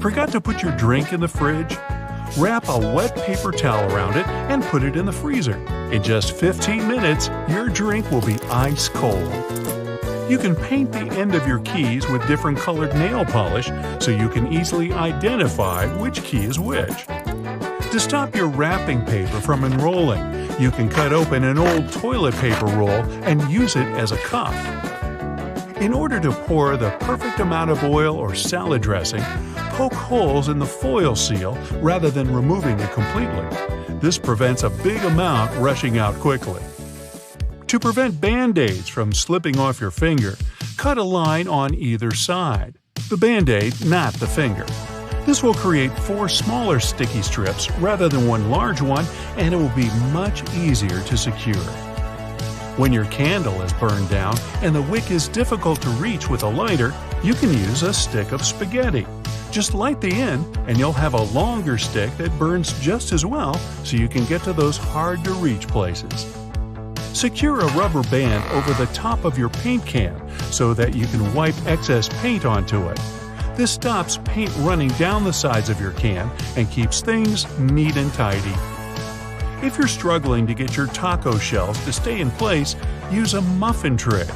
Forgot to put your drink in the fridge? Wrap a wet paper towel around it and put it in the freezer. In just 15 minutes, your drink will be ice cold. You can paint the end of your keys with different colored nail polish so you can easily identify which key is which. To stop your wrapping paper from unrolling, you can cut open an old toilet paper roll and use it as a cuff. In order to pour the perfect amount of oil or salad dressing, poke holes in the foil seal rather than removing it completely. This prevents a big amount rushing out quickly. To prevent Band-Aids from slipping off your finger, cut a line on either side. The Band-Aid, not the finger. This will create 4 smaller sticky strips rather than one large one, and it will be much easier to secure. When your candle is burned down and the wick is difficult to reach with a lighter, you can use a stick of spaghetti. Just light the end and you'll have a longer stick that burns just as well, so you can get to those hard-to-reach places. Secure a rubber band over the top of your paint can so that you can wipe excess paint onto it. This stops paint running down the sides of your can and keeps things neat and tidy. If you're struggling to get your taco shells to stay in place, use a muffin tray.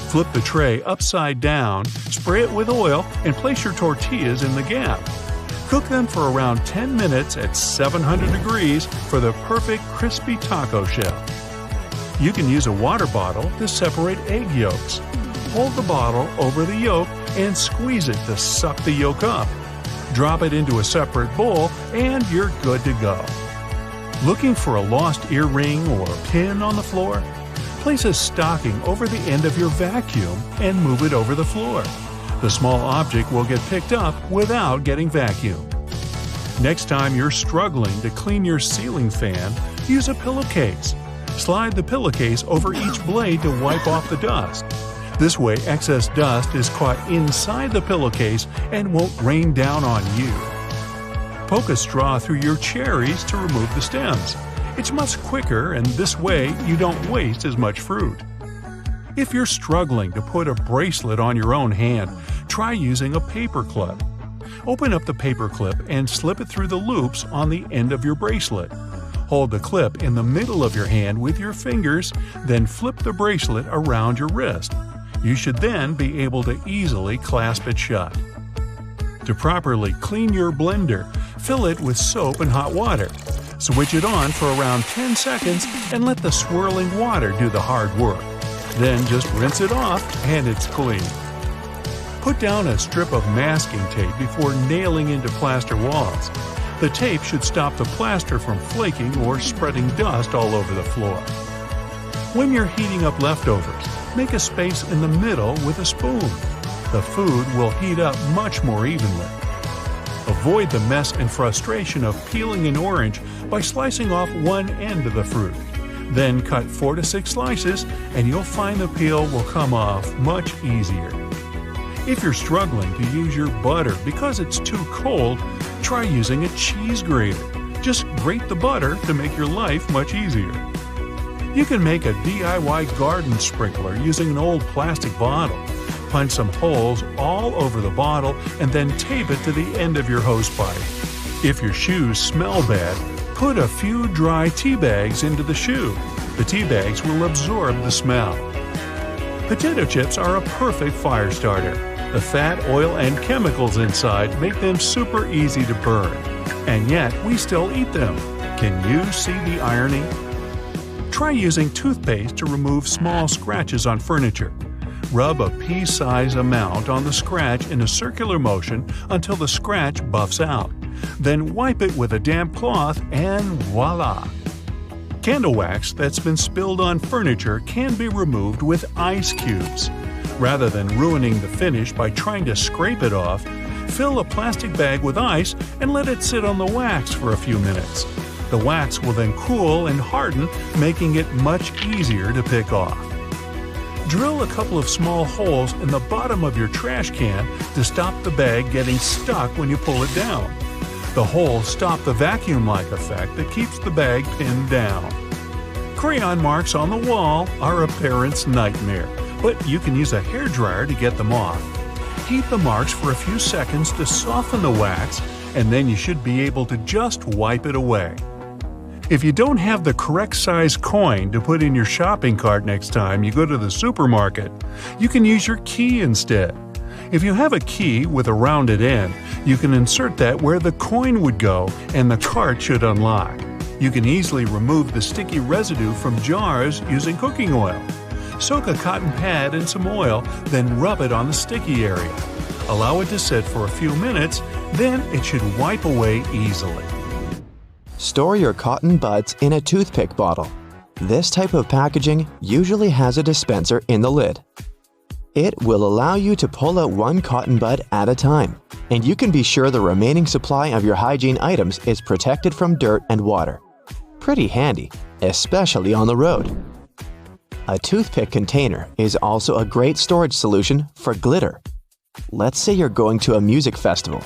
Flip the tray upside down, spray it with oil, and place your tortillas in the gap. Cook them for around 10 minutes at 700 degrees for the perfect crispy taco shell. You can use a water bottle to separate egg yolks. Hold the bottle over the yolk and squeeze it to suck the yolk up. Drop it into a separate bowl and you're good to go. Looking for a lost earring or pin on the floor? Place a stocking over the end of your vacuum and move it over the floor. The small object will get picked up without getting vacuumed. Next time you're struggling to clean your ceiling fan, use a pillowcase. Slide the pillowcase over each blade to wipe off the dust. This way, excess dust is caught inside the pillowcase and won't rain down on you. Poke a straw through your cherries to remove the stems. It's much quicker, and this way you don't waste as much fruit. If you're struggling to put a bracelet on your own hand, try using a paper clip. Open up the paper clip and slip it through the loops on the end of your bracelet. Hold the clip in the middle of your hand with your fingers, then flip the bracelet around your wrist. You should then be able to easily clasp it shut. To properly clean your blender, fill it with soap and hot water. Switch it on for around 10 seconds and let the swirling water do the hard work. Then just rinse it off and it's clean. Put down a strip of masking tape before nailing into plaster walls. The tape should stop the plaster from flaking or spreading dust all over the floor. When you're heating up leftovers, make a space in the middle with a spoon. The food will heat up much more evenly. Avoid the mess and frustration of peeling an orange by slicing off one end of the fruit. Then cut 4 to 6 slices and you'll find the peel will come off much easier. If you're struggling to use your butter because it's too cold, try using a cheese grater. Just grate the butter to make your life much easier. You can make a DIY garden sprinkler using an old plastic bottle. Punch some holes all over the bottle and then tape it to the end of your hosepipe. If your shoes smell bad, put a few dry tea bags into the shoe. The tea bags will absorb the smell. Potato chips are a perfect fire starter. The fat, oil, and chemicals inside make them super easy to burn. And yet, we still eat them. Can you see the irony? Try using toothpaste to remove small scratches on furniture. Rub a pea-size amount on the scratch in a circular motion until the scratch buffs out. Then wipe it with a damp cloth and voila! Candle wax that's been spilled on furniture can be removed with ice cubes. Rather than ruining the finish by trying to scrape it off, fill a plastic bag with ice and let it sit on the wax for a few minutes. The wax will then cool and harden, making it much easier to pick off. Drill a couple of small holes in the bottom of your trash can to stop the bag getting stuck when you pull it down. The holes stop the vacuum-like effect that keeps the bag pinned down. Crayon marks on the wall are a parent's nightmare, but you can use a hairdryer to get them off. Repeat the marks for a few seconds to soften the wax, and then you should be able to just wipe it away. If you don't have the correct size coin to put in your shopping cart next time you go to the supermarket, you can use your key instead. If you have a key with a rounded end, you can insert that where the coin would go and the cart should unlock. You can easily remove the sticky residue from jars using cooking oil. Soak a cotton pad in some oil, then rub it on the sticky area. Allow it to sit for a few minutes, then it should wipe away easily. Store your cotton buds in a toothpick bottle. This type of packaging usually has a dispenser in the lid. It will allow you to pull out one cotton bud at a time, and you can be sure the remaining supply of your hygiene items is protected from dirt and water. Pretty handy, especially on the road. A toothpick container is also a great storage solution for glitter. Let's say you're going to a music festival.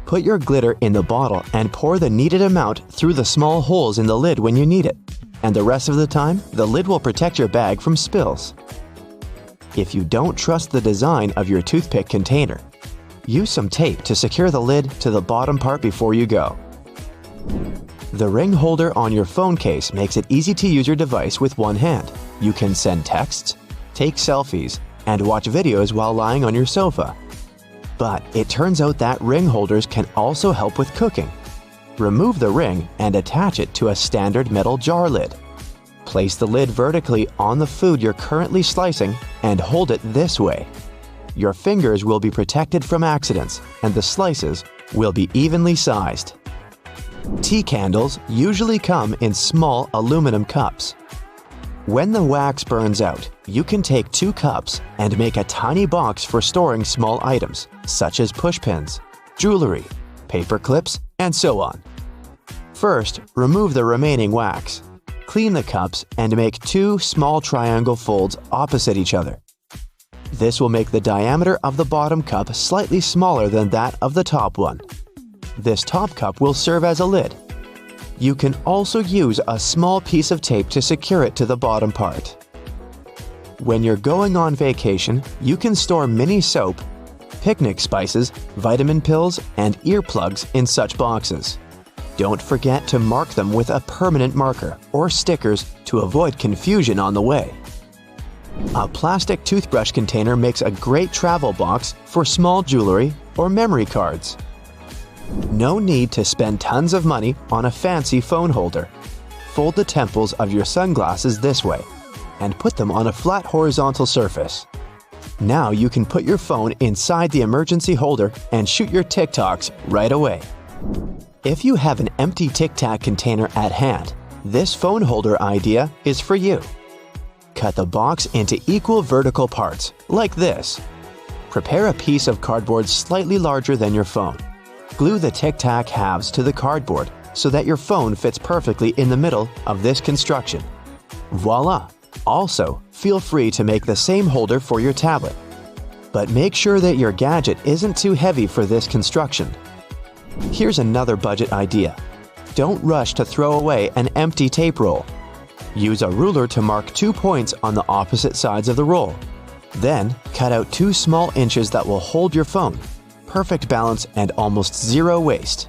Put your glitter in the bottle and pour the needed amount through the small holes in the lid when you need it, and the rest of the time, the lid will protect your bag from spills. If you don't trust the design of your toothpick container, use some tape to secure the lid to the bottom part before you go. The ring holder on your phone case makes it easy to use your device with one hand. You can send texts, take selfies, and watch videos while lying on your sofa. But it turns out that ring holders can also help with cooking. Remove the ring and attach it to a standard metal jar lid. Place the lid vertically on the food you're currently slicing and hold it this way. Your fingers will be protected from accidents and the slices will be evenly sized. Tea candles usually come in small aluminum cups. When the wax burns out, you can take 2 cups and make a tiny box for storing small items, such as pushpins, jewelry, paper clips, and so on. First, remove the remaining wax. Clean the cups and make 2 small triangle folds opposite each other. This will make the diameter of the bottom cup slightly smaller than that of the top one. This top cup will serve as a lid. You can also use a small piece of tape to secure it to the bottom part. When you're going on vacation, you can store mini soap, picnic spices, vitamin pills, and earplugs in such boxes. Don't forget to mark them with a permanent marker or stickers to avoid confusion on the way. A plastic toothbrush container makes a great travel box for small jewelry or memory cards. No need to spend tons of money on a fancy phone holder. Fold the temples of your sunglasses this way and put them on a flat horizontal surface. Now you can put your phone inside the emergency holder and shoot your TikToks right away. If you have an empty Tic Tac container at hand, this phone holder idea is for you. Cut the box into equal vertical parts, like this. Prepare a piece of cardboard slightly larger than your phone. Glue the Tic Tac halves to the cardboard so that your phone fits perfectly in the middle of this construction. Voila! Also, feel free to make the same holder for your tablet. But make sure that your gadget isn't too heavy for this construction. Here's another budget idea. Don't rush to throw away an empty tape roll. Use a ruler to mark 2 points on the opposite sides of the roll. Then, cut out 2 small inches that will hold your phone. Perfect balance and almost zero waste.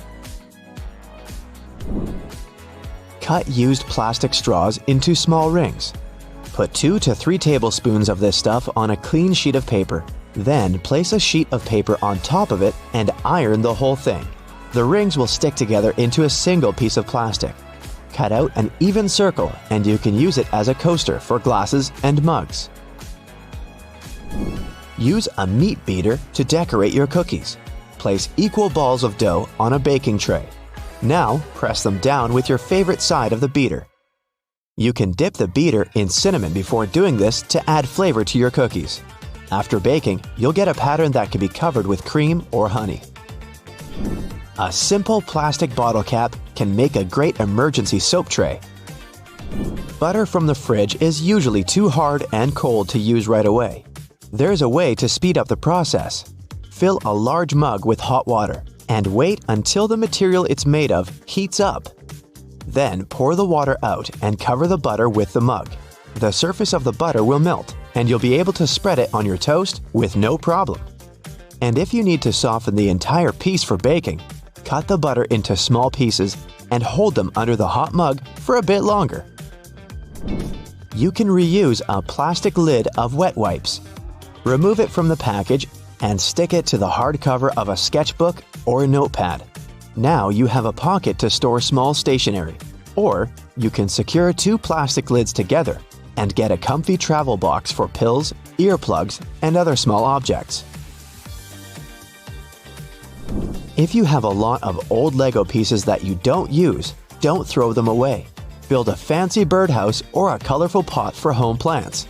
Cut used plastic straws into small rings. Put 2 to 3 tablespoons of this stuff on a clean sheet of paper. Then place a sheet of paper on top of it and iron the whole thing. The rings will stick together into a single piece of plastic. Cut out an even circle and you can use it as a coaster for glasses and mugs. Use a meat beater to decorate your cookies. Place equal balls of dough on a baking tray. Now, press them down with your favorite side of the beater. You can dip the beater in cinnamon before doing this to add flavor to your cookies. After baking, you'll get a pattern that can be covered with cream or honey. A simple plastic bottle cap can make a great emergency soap tray. Butter from the fridge is usually too hard and cold to use right away. There's a way to speed up the process. Fill a large mug with hot water and wait until the material it's made of heats up. Then pour the water out and cover the butter with the mug. The surface of the butter will melt and you'll be able to spread it on your toast with no problem. And if you need to soften the entire piece for baking, cut the butter into small pieces and hold them under the hot mug for a bit longer. You can reuse a plastic lid of wet wipes. Remove it from the package and stick it to the hardcover of a sketchbook or a notepad. Now you have a pocket to store small stationery. Or you can secure 2 plastic lids together and get a comfy travel box for pills, earplugs, and other small objects. If you have a lot of old Lego pieces that you don't use, don't throw them away. Build a fancy birdhouse or a colorful pot for home plants.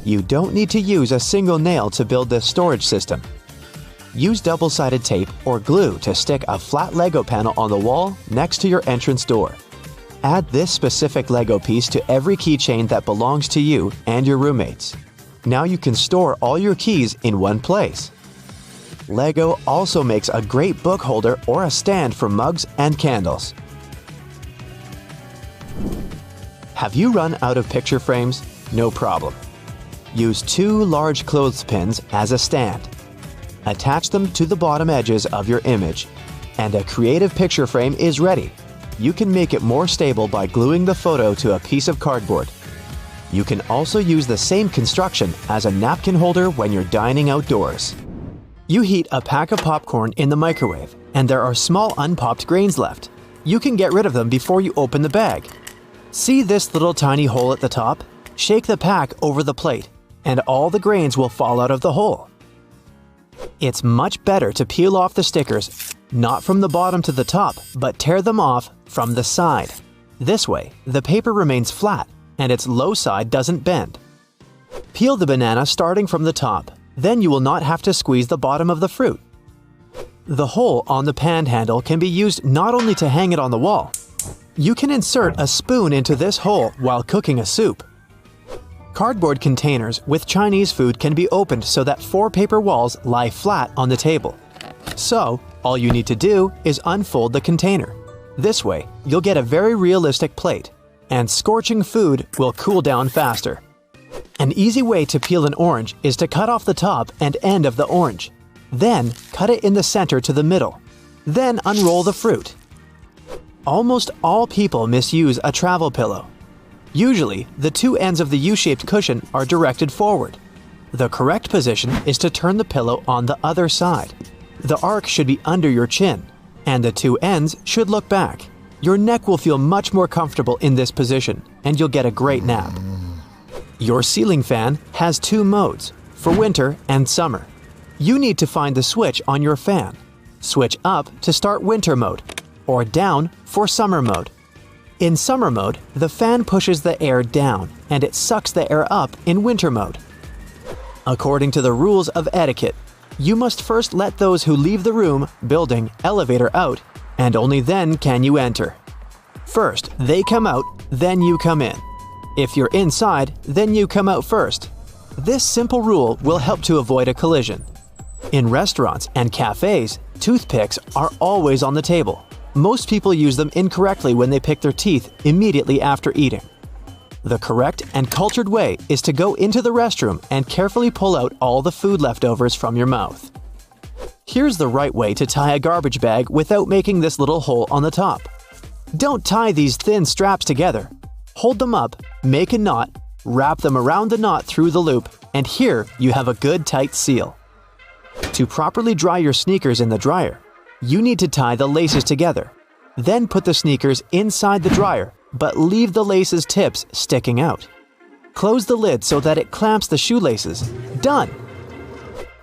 You don't need to use a single nail to build this storage system. Use double-sided tape or glue to stick a flat Lego panel on the wall next to your entrance door. Add this specific Lego piece to every keychain that belongs to you and your roommates. Now you can store all your keys in one place. Lego also makes a great book holder or a stand for mugs and candles. Have you run out of picture frames? No problem. Use 2 large clothespins as a stand. Attach them to the bottom edges of your image, and a creative picture frame is ready. You can make it more stable by gluing the photo to a piece of cardboard. You can also use the same construction as a napkin holder when you're dining outdoors. You heat a pack of popcorn in the microwave, and there are small unpopped grains left. You can get rid of them before you open the bag. See this little tiny hole at the top? Shake the pack over the plate, and all the grains will fall out of the hole. It's much better to peel off the stickers, not from the bottom to the top, but tear them off from the side. This way, the paper remains flat and its low side doesn't bend. Peel the banana starting from the top, then you will not have to squeeze the bottom of the fruit. The hole on the pan handle can be used not only to hang it on the wall. You can insert a spoon into this hole while cooking a soup. Cardboard containers with Chinese food can be opened so that 4 paper walls lie flat on the table. So, all you need to do is unfold the container. This way, you'll get a very realistic plate, and scorching food will cool down faster. An easy way to peel an orange is to cut off the top and end of the orange. Then, cut it in the center to the middle. Then unroll the fruit. Almost all people misuse a travel pillow. Usually, the 2 ends of the U-shaped cushion are directed forward. The correct position is to turn the pillow on the other side. The arc should be under your chin, and the 2 ends should look back. Your neck will feel much more comfortable in this position, and you'll get a great nap. Your ceiling fan has 2 modes, for winter and summer. You need to find the switch on your fan. Switch up to start winter mode, or down for summer mode. In summer mode, the fan pushes the air down and it sucks the air up in winter mode. According to the rules of etiquette, you must first let those who leave the room, building, elevator out, and only then can you enter. First, they come out, then you come in. If you're inside, then you come out first. This simple rule will help to avoid a collision. In restaurants and cafes, toothpicks are always on the table. Most people use them incorrectly when they pick their teeth immediately after eating. The correct and cultured way is to go into the restroom and carefully pull out all the food leftovers from your mouth. Here's the right way to tie a garbage bag without making this little hole on the top. Don't tie these thin straps together. Hold them up, make a knot, wrap them around the knot through the loop, and here you have a good tight seal. To properly dry your sneakers in the dryer, you need to tie the laces together. Then put the sneakers inside the dryer, but leave the laces' tips sticking out. Close the lid so that it clamps the shoelaces. Done!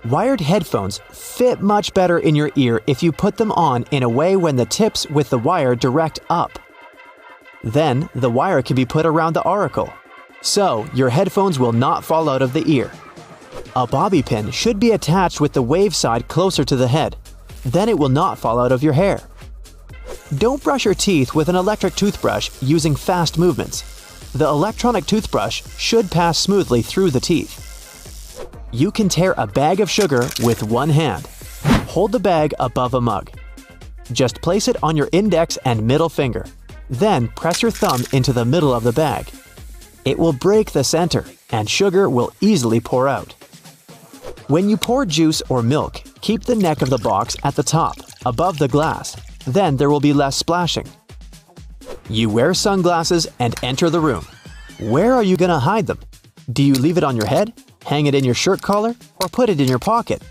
Wired headphones fit much better in your ear if you put them on in a way when the tips with the wire direct up. Then, the wire can be put around the auricle, so your headphones will not fall out of the ear. A bobby pin should be attached with the wave side closer to the head. Then it will not fall out of your hair. Don't brush your teeth with an electric toothbrush using fast movements. The electronic toothbrush should pass smoothly through the teeth. You can tear a bag of sugar with one hand. Hold the bag above a mug. Just place it on your index and middle finger. Then press your thumb into the middle of the bag. It will break the center, and sugar will easily pour out. When you pour juice or milk, keep the neck of the box at the top, above the glass. Then there will be less splashing. You wear sunglasses and enter the room. Where are you going to hide them? Do you leave it on your head, hang it in your shirt collar, or put it in your pocket?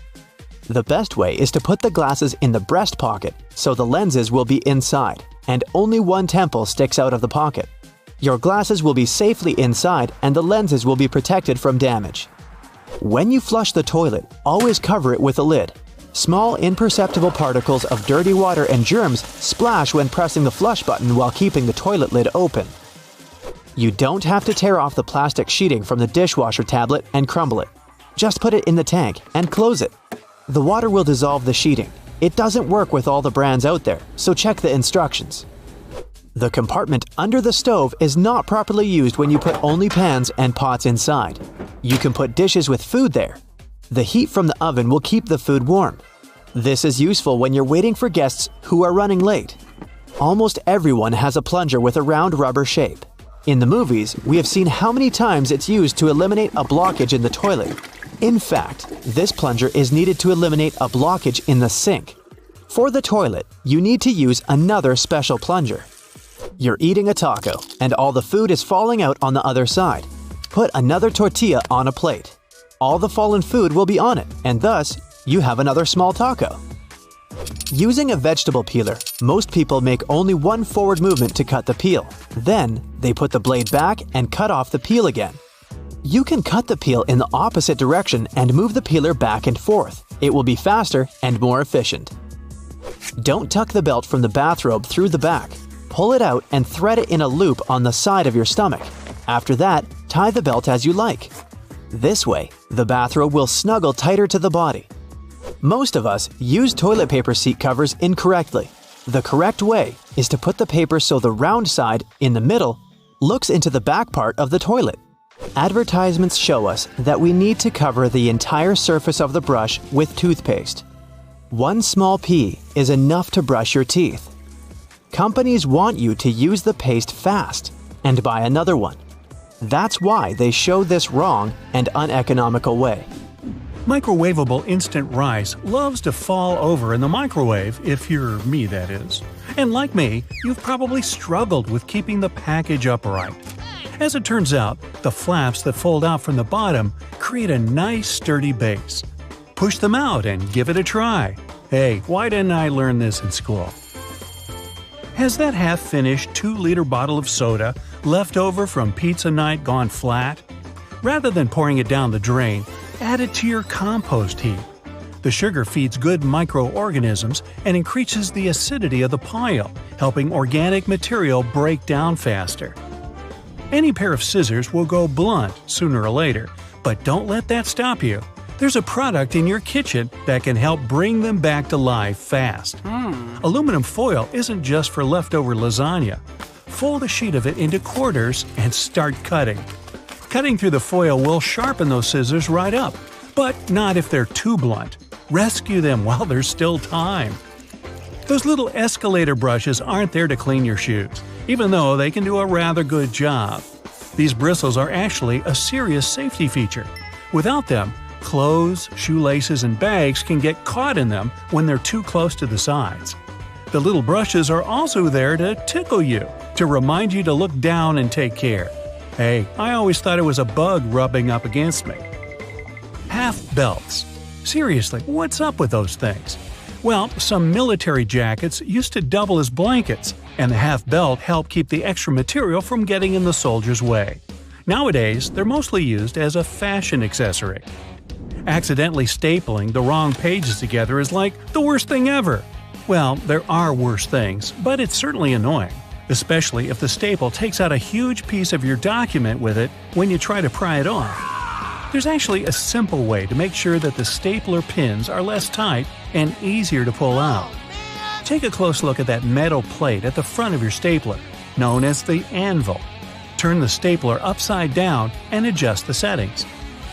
The best way is to put the glasses in the breast pocket so the lenses will be inside and only one temple sticks out of the pocket. Your glasses will be safely inside and the lenses will be protected from damage. When you flush the toilet, always cover it with a lid. Small, imperceptible particles of dirty water and germs splash when pressing the flush button while keeping the toilet lid open. You don't have to tear off the plastic sheeting from the dishwasher tablet and crumble it. Just put it in the tank and close it. The water will dissolve the sheeting. It doesn't work with all the brands out there, so check the instructions. The compartment under the stove is not properly used when you put only pans and pots inside. You can put dishes with food there. The heat from the oven will keep the food warm. This is useful when you're waiting for guests who are running late. Almost everyone has a plunger with a round rubber shape. In the movies, we have seen how many times it's used to eliminate a blockage in the toilet. In fact, this plunger is needed to eliminate a blockage in the sink. For the toilet, you need to use another special plunger. You're eating a taco, and all the food is falling out on the other side. Put another tortilla on a plate. All the fallen food will be on it, and thus, you have another small taco. Using a vegetable peeler, most people make only one forward movement to cut the peel. Then, they put the blade back and cut off the peel again. You can cut the peel in the opposite direction and move the peeler back and forth. It will be faster and more efficient. Don't tuck the belt from the bathrobe through the back. Pull it out and thread it in a loop on the side of your stomach. After that, tie the belt as you like. This way, the bathrobe will snuggle tighter to the body. Most of us use toilet paper seat covers incorrectly. The correct way is to put the paper so the round side, in the middle, looks into the back part of the toilet. Advertisements show us that we need to cover the entire surface of the brush with toothpaste. One small pea is enough to brush your teeth. Companies want you to use the paste fast and buy another one. That's why they show this wrong and uneconomical way. Microwavable instant rice loves to fall over in the microwave, if you're me, that is. And like me, you've probably struggled with keeping the package upright. As it turns out, the flaps that fold out from the bottom create a nice sturdy base. Push them out and give it a try. Hey, why didn't I learn this in school? Has that half-finished 2-liter bottle of soda left over from pizza night gone flat? Rather than pouring it down the drain, add it to your compost heap. The sugar feeds good microorganisms and increases the acidity of the pile, helping organic material break down faster. Any pair of scissors will go blunt sooner or later, but don't let that stop you. There's a product in your kitchen that can help bring them back to life fast. Aluminum foil isn't just for leftover lasagna. Fold a sheet of it into quarters and start cutting. Cutting through the foil will sharpen those scissors right up, but not if they're too blunt. Rescue them while there's still time. Those little escalator brushes aren't there to clean your shoes, even though they can do a rather good job. These bristles are actually a serious safety feature. Without them, clothes, shoelaces, and bags can get caught in them when they're too close to the sides. The little brushes are also there to tickle you, to remind you to look down and take care. Hey, I always thought it was a bug rubbing up against me. Half belts. Seriously, what's up with those things? Well, some military jackets used to double as blankets, and the half belt helped keep the extra material from getting in the soldier's way. Nowadays, they're mostly used as a fashion accessory. Accidentally stapling the wrong pages together is like the worst thing ever. Well, there are worse things, but it's certainly annoying, especially if the staple takes out a huge piece of your document with it when you try to pry it off. There's actually a simple way to make sure that the stapler pins are less tight and easier to pull out. Take a close look at that metal plate at the front of your stapler, known as the anvil. Turn the stapler upside down and adjust the settings.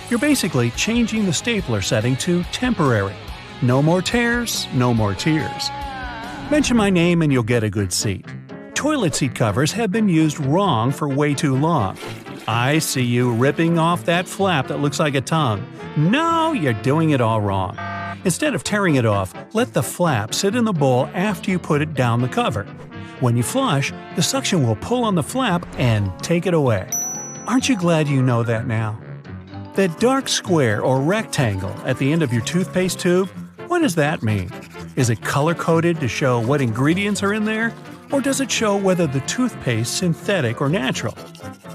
You're basically changing the stapler setting to temporary. No more tears, no more tears. Mention my name and you'll get a good seat. Toilet seat covers have been used wrong for way too long. I see you ripping off that flap that looks like a tongue. No, you're doing it all wrong. Instead of tearing it off, let the flap sit in the bowl after you put it down the cover. When you flush, the suction will pull on the flap and take it away. Aren't you glad you know that now? That dark square or rectangle at the end of your toothpaste tube, what does that mean? Is it color-coded to show what ingredients are in there? Or does it show whether the toothpaste is synthetic or natural?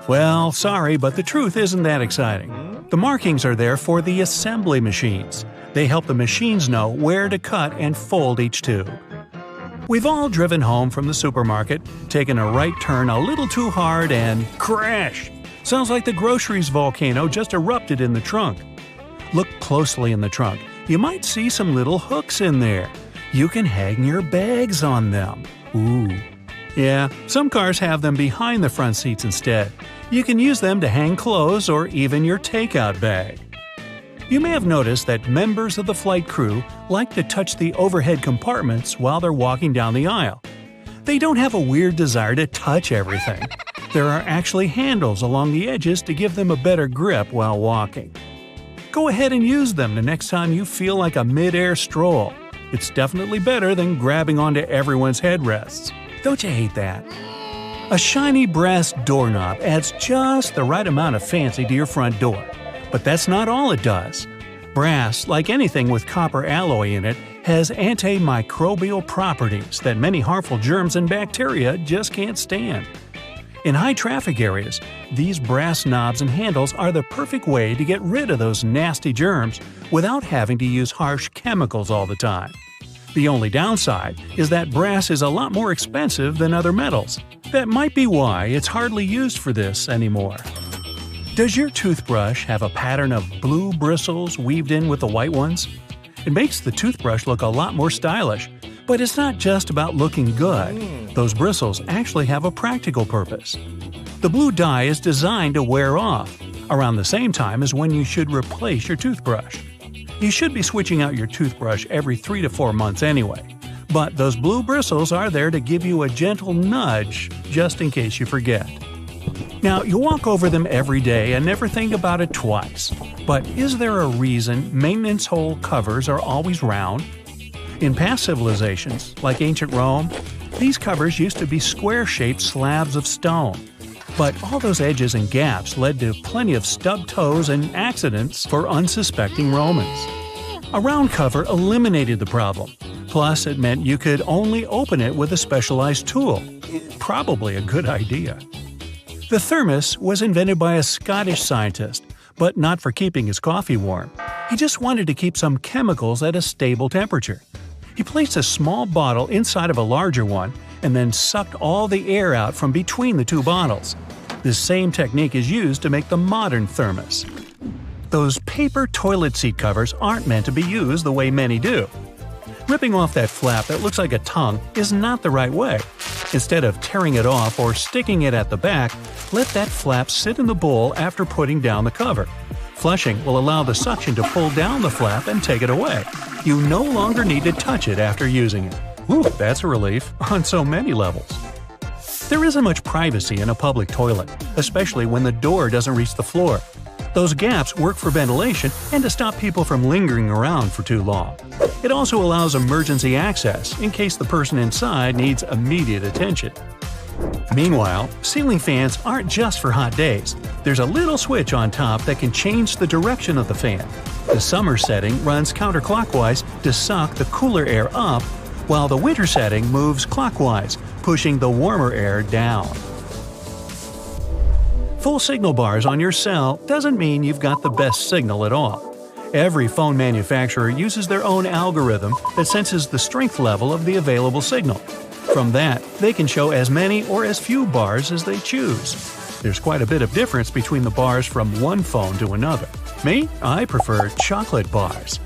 Well, sorry, but the truth isn't that exciting. The markings are there for the assembly machines. They help the machines know where to cut and fold each tube. We've all driven home from the supermarket, taken a right turn a little too hard, and crash! Sounds like the groceries volcano just erupted in the trunk. Look closely in the trunk. You might see some little hooks in there. You can hang your bags on them. Ooh. Yeah, some cars have them behind the front seats instead. You can use them to hang clothes or even your takeout bag. You may have noticed that members of the flight crew like to touch the overhead compartments while they're walking down the aisle. They don't have a weird desire to touch everything. There are actually handles along the edges to give them a better grip while walking. Go ahead and use them the next time you feel like a mid-air stroll. It's definitely better than grabbing onto everyone's headrests. Don't you hate that? A shiny brass doorknob adds just the right amount of fancy to your front door. But that's not all it does. Brass, like anything with copper alloy in it, has antimicrobial properties that many harmful germs and bacteria just can't stand. In high-traffic areas, these brass knobs and handles are the perfect way to get rid of those nasty germs without having to use harsh chemicals all the time. The only downside is that brass is a lot more expensive than other metals. That might be why it's hardly used for this anymore. Does your toothbrush have a pattern of blue bristles weaved in with the white ones? It makes the toothbrush look a lot more stylish, but it's not just about looking good. Those bristles actually have a practical purpose. The blue dye is designed to wear off, around the same time as when you should replace your toothbrush. You should be switching out your toothbrush every 3 to 4 months anyway, but those blue bristles are there to give you a gentle nudge just in case you forget. Now, you walk over them every day and never think about it twice. But is there a reason maintenance hole covers are always round? In past civilizations, like ancient Rome, these covers used to be square-shaped slabs of stone. But all those edges and gaps led to plenty of stubbed toes and accidents for unsuspecting Romans. A round cover eliminated the problem. Plus, it meant you could only open it with a specialized tool. Probably a good idea. The thermos was invented by a Scottish scientist, but not for keeping his coffee warm. He just wanted to keep some chemicals at a stable temperature. He placed a small bottle inside of a larger one and then sucked all the air out from between the two bottles. This same technique is used to make the modern thermos. Those paper toilet seat covers aren't meant to be used the way many do. Ripping off that flap that looks like a tongue is not the right way. Instead of tearing it off or sticking it at the back, let that flap sit in the bowl after putting down the cover. Flushing will allow the suction to pull down the flap and take it away. You no longer need to touch it after using it. Whew, that's a relief on so many levels. There isn't much privacy in a public toilet, especially when the door doesn't reach the floor. Those gaps work for ventilation and to stop people from lingering around for too long. It also allows emergency access in case the person inside needs immediate attention. Meanwhile, ceiling fans aren't just for hot days. There's a little switch on top that can change the direction of the fan. The summer setting runs counterclockwise to suck the cooler air up, while the winter setting moves clockwise, pushing the warmer air down. Full signal bars on your cell doesn't mean you've got the best signal at all. Every phone manufacturer uses their own algorithm that senses the strength level of the available signal. From that, they can show as many or as few bars as they choose. There's quite a bit of difference between the bars from one phone to another. Me, I prefer chocolate bars.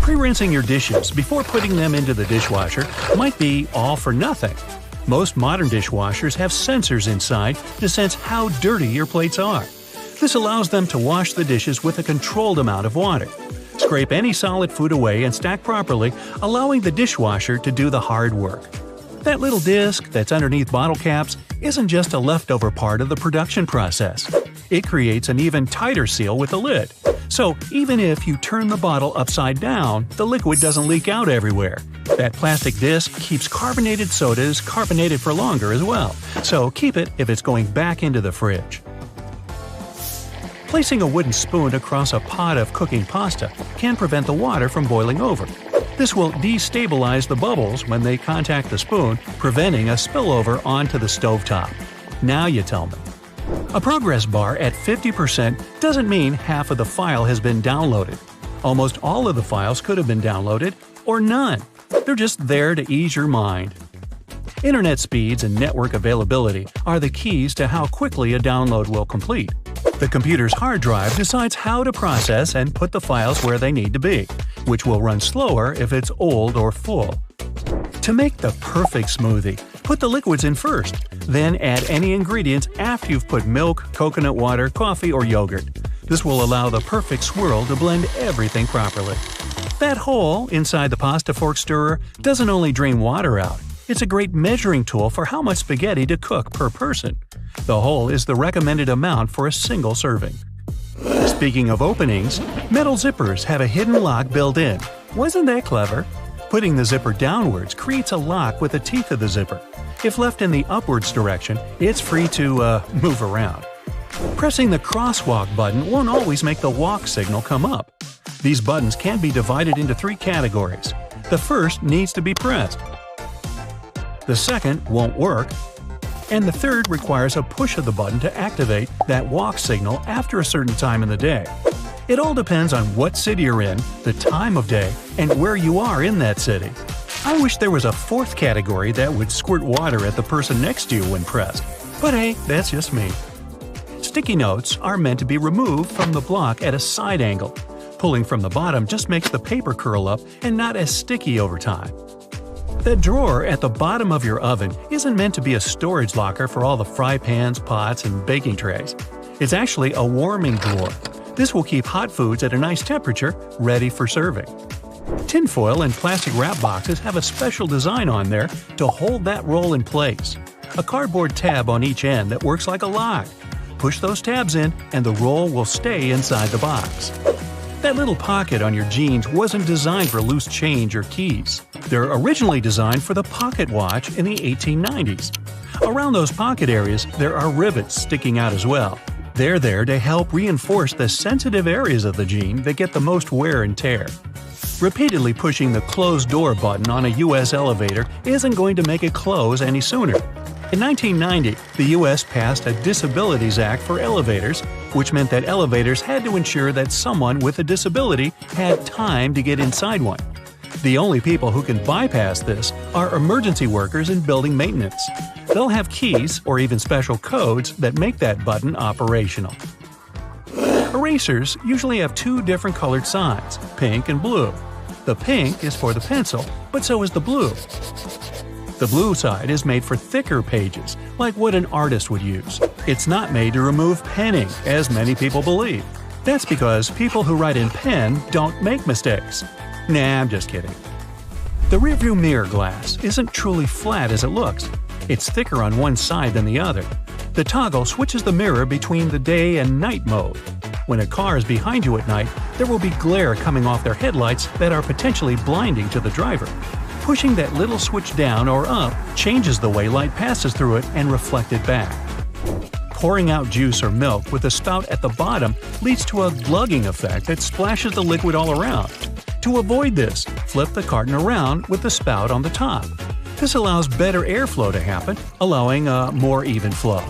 Pre-rinsing your dishes before putting them into the dishwasher might be all for nothing. Most modern dishwashers have sensors inside to sense how dirty your plates are. This allows them to wash the dishes with a controlled amount of water. Scrape any solid food away and stack properly, allowing the dishwasher to do the hard work. That little disc that's underneath bottle caps isn't just a leftover part of the production process. It creates an even tighter seal with the lid. So even if you turn the bottle upside down, the liquid doesn't leak out everywhere. That plastic disc keeps carbonated sodas carbonated for longer as well, so keep it if it's going back into the fridge. Placing a wooden spoon across a pot of cooking pasta can prevent the water from boiling over. This will destabilize the bubbles when they contact the spoon, preventing a spillover onto the stovetop. Now you tell me. A progress bar at 50% doesn't mean half of the file has been downloaded. Almost all of the files could have been downloaded, or none. They're just there to ease your mind. Internet speeds and network availability are the keys to how quickly a download will complete. The computer's hard drive decides how to process and put the files where they need to be, which will run slower if it's old or full. To make the perfect smoothie, put the liquids in first, then add any ingredients after you've put milk, coconut water, coffee, or yogurt. This will allow the perfect swirl to blend everything properly. That hole inside the pasta fork stirrer doesn't only drain water out, it's a great measuring tool for how much spaghetti to cook per person. The hole is the recommended amount for a single serving. Speaking of openings, metal zippers have a hidden lock built in. Wasn't that clever? Putting the zipper downwards creates a lock with the teeth of the zipper. If left in the upwards direction, it's free to move around. Pressing the crosswalk button won't always make the walk signal come up. These buttons can be divided into 3 categories. The first needs to be pressed. The second won't work. And the third requires a push of the button to activate that walk signal after a certain time in the day. It all depends on what city you're in, the time of day, and where you are in that city. I wish there was a 4th category that would squirt water at the person next to you when pressed. But hey, that's just me. Sticky notes are meant to be removed from the block at a side angle. Pulling from the bottom just makes the paper curl up and not as sticky over time. That drawer at the bottom of your oven isn't meant to be a storage locker for all the fry pans, pots, and baking trays. It's actually a warming drawer. This will keep hot foods at a nice temperature, ready for serving. Tinfoil and plastic wrap boxes have a special design on there to hold that roll in place. A cardboard tab on each end that works like a lock. Push those tabs in and the roll will stay inside the box. That little pocket on your jeans wasn't designed for loose change or keys. They're originally designed for the pocket watch in the 1890s. Around those pocket areas, there are rivets sticking out as well. They're there to help reinforce the sensitive areas of the jean that get the most wear and tear. Repeatedly pushing the close door button on a U.S. elevator isn't going to make it close any sooner. In 1990, the U.S. passed a Disabilities Act for elevators, which meant that elevators had to ensure that someone with a disability had time to get inside one. The only people who can bypass this are emergency workers in building maintenance. They'll have keys or even special codes that make that button operational. Erasers usually have 2 different colored sides, pink and blue. The pink is for the pencil, but so is the blue. The blue side is made for thicker pages, like what an artist would use. It's not made to remove penning, as many people believe. That's because people who write in pen don't make mistakes. Nah, I'm just kidding. The rearview mirror glass isn't truly flat as it looks. It's thicker on one side than the other. The toggle switches the mirror between the day and night mode. When a car is behind you at night, there will be glare coming off their headlights that are potentially blinding to the driver. Pushing that little switch down or up changes the way light passes through it and reflected back. Pouring out juice or milk with a spout at the bottom leads to a glugging effect that splashes the liquid all around. To avoid this, flip the carton around with the spout on the top. This allows better airflow to happen, allowing a more even flow.